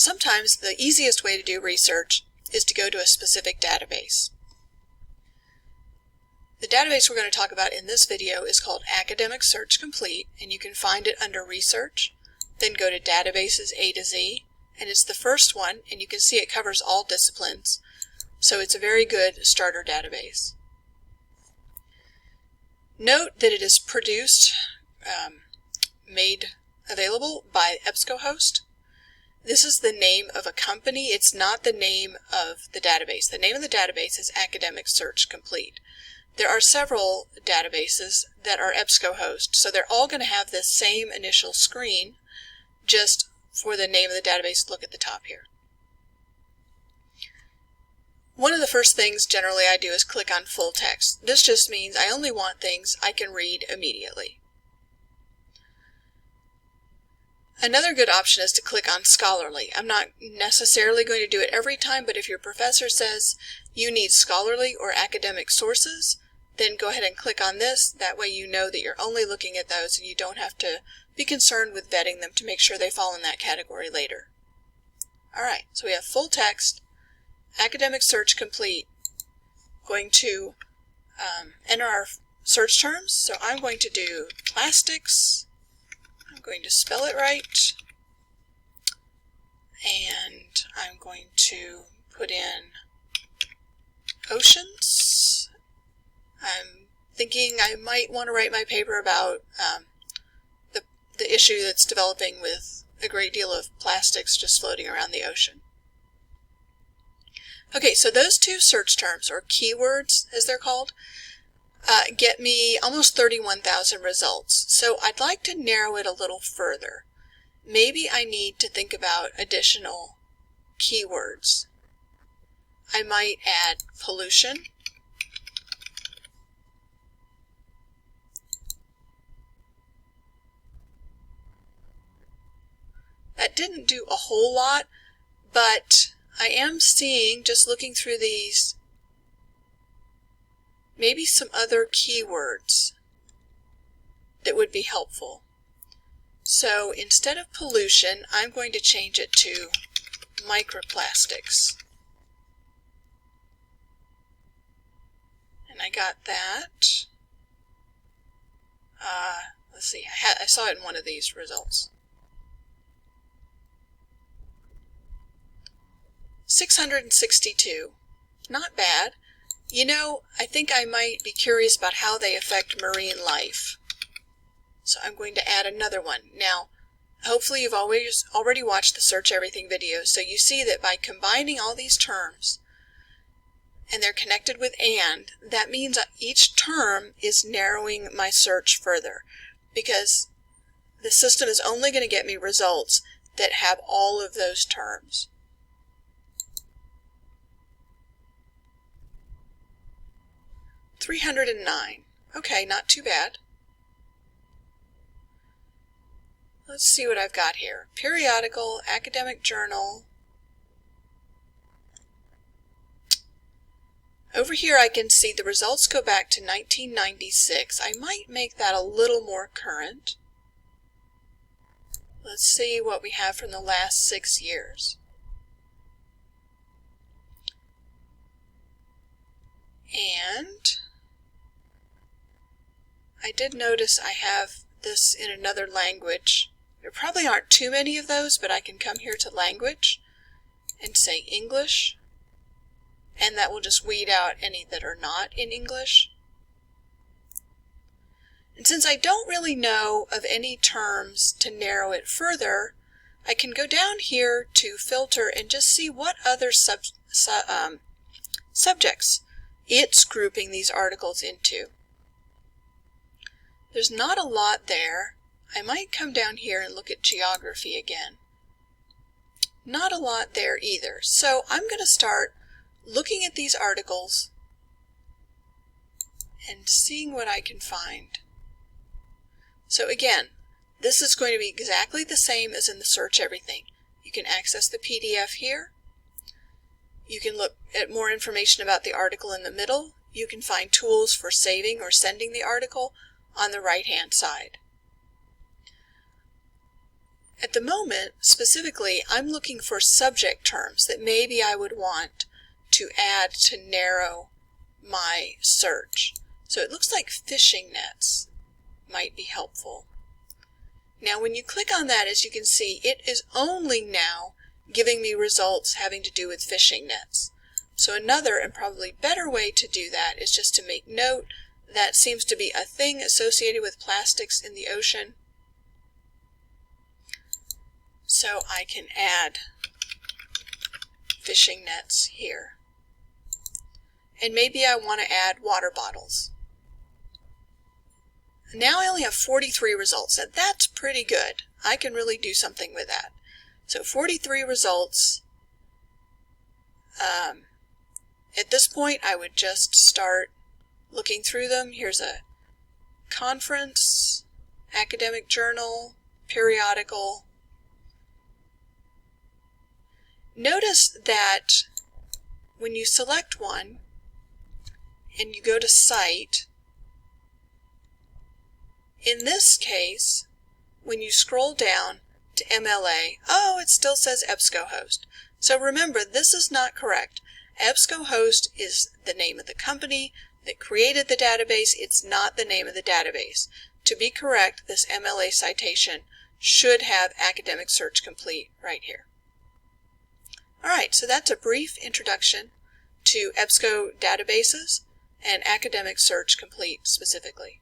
sometimes the easiest way to do research is to go to a specific database. The database we're going to talk about in this video is called Academic Search Complete, and you can find it under Research, then go to Databases A to Z, and it's the first one, and you can see it covers all disciplines, so it's a very good starter database. Note that it is produced, made available by EBSCOhost. This is the name of a company. It's not the name of the database. The name of the database is Academic Search Complete. There are several databases that are EBSCOhost, so they're all going to have this same initial screen. Just for the name of the database, look at the top here. One of the first things generally I do is click on full text. This just means I only want things I can read immediately. Another good option is to click on Scholarly. I'm not necessarily going to do it every time, but if your professor says you need scholarly or academic sources, then go ahead and click on this. That way you know that you're only looking at those and you don't have to be concerned with vetting them to make sure they fall in that category later. Alright, so we have full text, Academic Search Complete. Going to enter our search terms, so I'm going to do plastics. I'm going to spell it right, and I'm going to put in oceans. I'm thinking I might want to write my paper about the issue that's developing with a great deal of plastics just floating around the ocean. Okay, so those two search terms, or keywords as they're called, get me almost 31,000 results. So I'd like to narrow it a little further. Maybe I need to think about additional keywords. I might add pollution. That didn't do a whole lot, but I am seeing, just looking through these, maybe some other keywords that would be helpful. So instead of pollution, I'm going to change it to microplastics. And I got that. Let's see, I saw it in one of these results. 662. Not bad. You know, I think I might be curious about how they affect marine life. So I'm going to add another one. Now, hopefully you've already watched the Search Everything videos, so you see that by combining all these terms, and they're connected with and, that means each term is narrowing my search further, because the system is only going to get me results that have all of those terms. $309. Okay, not too bad. Let's see what I've got here. Periodical, academic journal. Over here I can see the results go back to 1996. I might make that a little more current. Let's see what we have from the last 6 years. And I did notice I have this in another language. There probably aren't too many of those, but I can come here to language and say English, and that will just weed out any that are not in English. And since I don't really know of any terms to narrow it further, I can go down here to filter and just see what other subjects it's grouping these articles into. There's not a lot there. I might come down here and look at geography again. Not a lot there either. So I'm going to start looking at these articles and seeing what I can find. So again, this is going to be exactly the same as in the Search Everything. You can access the PDF here. You can look at more information about the article in the middle. You can find tools for saving or sending the article on the right-hand side. At the moment, specifically, I'm looking for subject terms that maybe I would want to add to narrow my search. So it looks like fishing nets might be helpful. Now when you click on that, as you can see, it is only now giving me results having to do with fishing nets. So another and probably better way to do that is just to make note that seems to be a thing associated with plastics in the ocean. So I can add fishing nets here. And maybe I want to add water bottles. Now I only have 43 results, and that's pretty good. I can really do something with that. So 43 results. At this point, I would just start looking through them. Here's a conference, academic journal, periodical. Notice that when you select one and you go to Cite, in this case, when you scroll down to MLA, it still says EBSCOhost. So remember, this is not correct. EBSCOhost is the name of the company that created the database. It's not the name of the database. To be correct, this MLA citation should have Academic Search Complete right here. Alright, so that's a brief introduction to EBSCO databases and Academic Search Complete specifically.